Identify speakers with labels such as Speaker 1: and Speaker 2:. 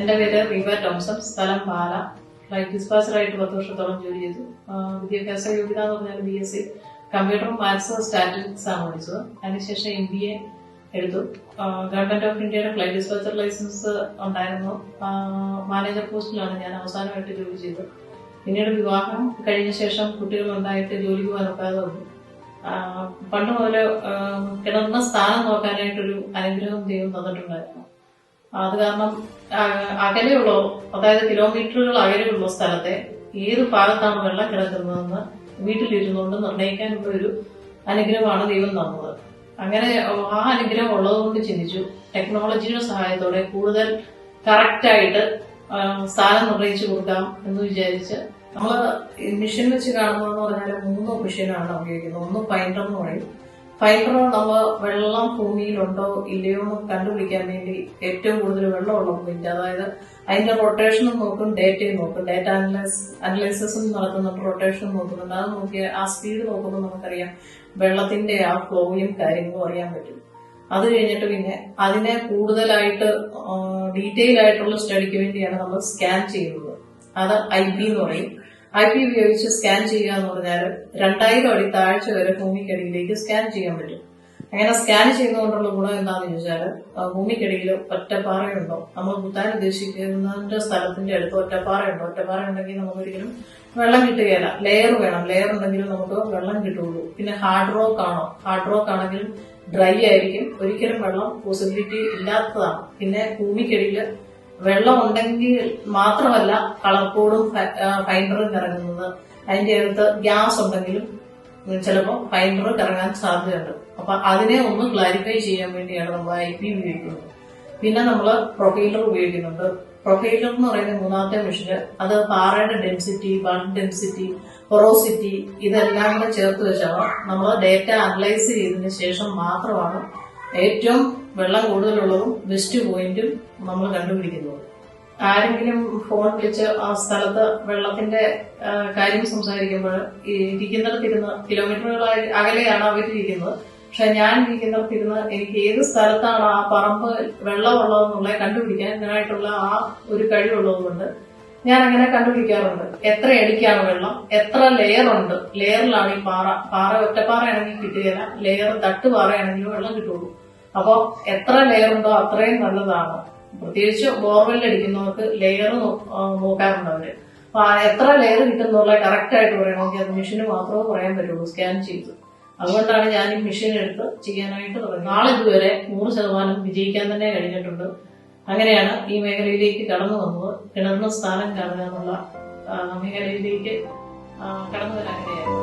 Speaker 1: എന്റെ പേര് റീവ തോംസൺ, സ്ഥലം പാല. ഫ്ലൈറ്റ് ഡിസ്പാച്ചറായിട്ട് 10 വർഷത്തോളം ജോലി ചെയ്തു. വിദ്യാഭ്യാസ യോഗ്യത എന്ന് പറഞ്ഞാൽ BSc കമ്പ്യൂട്ടർ മാത്സ് സ്റ്റാറ്റിസ്റ്റിക്സ് ആണ് പഠിച്ചത്. അതിനുശേഷം MBA എടുത്തു. ഗവൺമെന്റ് ഓഫ് ഇന്ത്യയുടെ ഫ്ലൈറ്റ് ഡിസ്പാച്ചർ ലൈസൻസ് ഉണ്ടായിരുന്നു. മാനേജർ പോസ്റ്റിലാണ് ഞാൻ അവസാനമായിട്ട് ജോലി ചെയ്തത്. പിന്നീട് വിവാഹം കഴിഞ്ഞ ശേഷം കുട്ടികളുണ്ടായിട്ട് ജോലിക്ക് പോകാനൊക്കാതെ വന്നു. പണ്ട് മുതൽ കിടന്ന സ്ഥാനം നോക്കാനായിട്ടൊരു അനുഗ്രഹം ദൈവം തന്നിട്ടുണ്ടായിരുന്നു. അത് കാരണം അകലെയുള്ളോ, അതായത് കിലോമീറ്ററുകൾ അകലെയുള്ള സ്ഥലത്തെ ഏത് ഭാഗത്താണ് വെള്ളം കിടക്കുന്നതെന്ന് വീട്ടിലിരുന്നുകൊണ്ട് നിർണ്ണയിക്കാനുള്ള ഒരു അനുഗ്രഹമാണ് ദൈവം തന്നത്. അങ്ങനെ ആ അനുഗ്രഹം ഉള്ളതുകൊണ്ട് ചിന്തിച്ചു, ടെക്നോളജിയുടെ സഹായത്തോടെ കൂടുതൽ കറക്റ്റായിട്ട് സ്ഥാനം നിർണ്ണയിച്ചു കൊടുക്കാം എന്ന് വിചാരിച്ച് നമ്മൾ മെഷീൻ വെച്ച് കാണുന്നതെന്ന് പറഞ്ഞാൽ 3 മെഷീനാണ് ഉപയോഗിക്കുന്നത്. ഒന്ന് ഫൈൻഡർ എന്ന് പറയും. ഫൈൻഡർ നമ്മൾ വെള്ളം ഭൂമിയിലുണ്ടോ ഇല്ലയോ എന്ന് കണ്ടുപിടിക്കാൻ വേണ്ടി ഏറ്റവും കൂടുതൽ വെള്ളമുള്ള പോയിന്റ്, അതായത് അതിന്റെ റൊട്ടേഷനും നോക്കും, ഡേറ്റയും നോക്കും. ഡേറ്റ അനലൈസിസും നടക്കുന്നുണ്ട്, റൊട്ടേഷനും നോക്കുന്നുണ്ട്. അത് നോക്കിയാൽ ആ സ്പീഡ് നോക്കുമ്പോൾ നമുക്കറിയാം വെള്ളത്തിന്റെ ആ ഫ്ലോയും കാര്യങ്ങളും അറിയാൻ പറ്റും. അത് കഴിഞ്ഞിട്ട് പിന്നെ അതിനെ കൂടുതലായിട്ട് ഡീറ്റെയിൽ ആയിട്ടുള്ള സ്റ്റഡിക്ക് വേണ്ടിയാണ് നമ്മൾ സ്കാൻ ചെയ്യുന്നത്. അത് IP എന്ന് പറയും. IP ഉപയോഗിച്ച് സ്കാൻ ചെയ്യുക എന്ന് പറഞ്ഞാൽ 2000 അടി താഴ്ച വരെ ഭൂമിക്കടിയിലേക്ക് സ്കാൻ ചെയ്യാൻ പറ്റും. അങ്ങനെ സ്കാൻ ചെയ്യുന്നതുകൊണ്ടുള്ള ഗുണം എന്താണെന്ന് ചോദിച്ചാൽ, ഭൂമിക്കടിയിൽ ഒറ്റപ്പാറയുണ്ടോ, നമ്മൾ കുത്താൻ ഉദ്ദേശിക്കുന്നതിന്റെ സ്ഥലത്തിന്റെ അടുത്ത് ഒറ്റപ്പാറയുണ്ടോ, ഒറ്റപ്പാറ ഉണ്ടെങ്കിൽ നമുക്കൊരിക്കലും വെള്ളം കിട്ടുകയില്ല. ലെയർ വേണം, ലെയർ ഉണ്ടെങ്കിലും നമുക്ക് വെള്ളം കിട്ടുള്ളൂ. പിന്നെ ഹാർഡ് റോക്ക് ആണോ, ഹാർഡ് റോക്ക് ആണെങ്കിലും ഡ്രൈ ആയിരിക്കും, ഒരിക്കലും വെള്ളം പോസിബിലിറ്റി ഇല്ലാത്തതാണ്. പിന്നെ ഭൂമിക്കടിയിൽ വെള്ളം ഉണ്ടെങ്കിൽ മാത്രമല്ല കളർ കോഡും ഫൈൻഡറും കറങ്ങുന്നത്. അതിന്റെ അടുത്ത് ഗ്യാസ് ഉണ്ടെങ്കിലും ചിലപ്പോൾ ഫൈൻഡർ കറങ്ങാൻ സാധ്യതയുണ്ട്. അപ്പൊ അതിനെ ഒന്ന് ക്ലാരിഫൈ ചെയ്യാൻ വേണ്ടിയാണ് നമ്മൾ IP ഉപയോഗിക്കുന്നത്. പിന്നെ നമ്മൾ പ്രൊഫൈലർ ഉപയോഗിക്കുന്നുണ്ട്. പ്രൊഫൈലർ എന്ന് പറയുന്ന 3ാമത്തെ മെഷീന്, അത് പാറയുടെ ഡെൻസിറ്റി, ബൾഡ് ഡെൻസിറ്റി, പൊറോസിറ്റി ഇതെല്ലാം കൂടെ ചേർത്ത് വെച്ചാണ് നമ്മൾ ഡേറ്റ അനലൈസ് ചെയ്തതിനു ശേഷം മാത്രമാണ് ഏറ്റവും വെള്ളം കൂടുതലുള്ളതും ബെസ്റ്റ് പോയിന്റും നമ്മൾ കണ്ടുപിടിക്കുന്നത്. ആരെങ്കിലും ഫോൺ വിളിച്ച് ആ സ്ഥലത്ത് വെള്ളത്തിന്റെ കാര്യം സംസാരിക്കുമ്പോൾ ഇരിക്കുന്നിടത്തിരുന്ന് കിലോമീറ്ററുകളായി അകലെയാണ് അവരിയ്ക്കുന്നത്. പക്ഷെ ഞാൻ ഇരിക്കുന്നിടത്തിരുന്ന് എനിക്ക് ഏത് സ്ഥലത്താണ് ആ പറമ്പ് വെള്ളമുള്ളതെന്നുള്ളത് കണ്ടുപിടിക്കാനായിട്ടുള്ള ആ ഒരു കഴിവുള്ളതുകൊണ്ട് ഞാൻ അങ്ങനെ കണ്ടുപിടിക്കാറുണ്ട്. എത്ര അടിക്കാണ് വെള്ളം, എത്ര ലെയർ ഉണ്ട്, ലെയറിലാണ് ഈ പാറ ഒറ്റപ്പാറയാണെങ്കിൽ കിട്ടുകയില്ല, ലെയർ തട്ടുപാറയാണെങ്കിലും വെള്ളം കിട്ടുള്ളൂ. അപ്പൊ എത്ര ലെയർ ഉണ്ടോ അത്രയും നല്ലതാണ്. പ്രത്യേകിച്ച് ബോർവെൽ അടിക്കുന്നവർക്ക് ലെയർ നോക്കാറുണ്ട് അവര്. അപ്പൊ എത്ര ലെയർ കിട്ടുന്നുള്ള കറക്റ്റ് ആയിട്ട് പറയണമെങ്കിൽ അത് മെഷീന് മാത്രമേ പറയാൻ പറ്റുള്ളൂ, സ്കാൻ ചെയ്ത്. അതുകൊണ്ടാണ് ഞാൻ ഈ മെഷീൻ എടുത്ത് ചെയ്യാനായിട്ട് തുടങ്ങി. നാളിതുവരെ 100% വിജയിക്കാൻ തന്നെ കഴിഞ്ഞിട്ടുണ്ട്. അങ്ങനെയാണ് ഈ മേഖലയിലേക്ക് കടന്നു വന്നത്. കിണറിന് സ്ഥാനം കാണുക എന്നുള്ള മേഖലയിലേക്ക് കടന്നു വരാൻ അങ്ങനെയായിരുന്നു.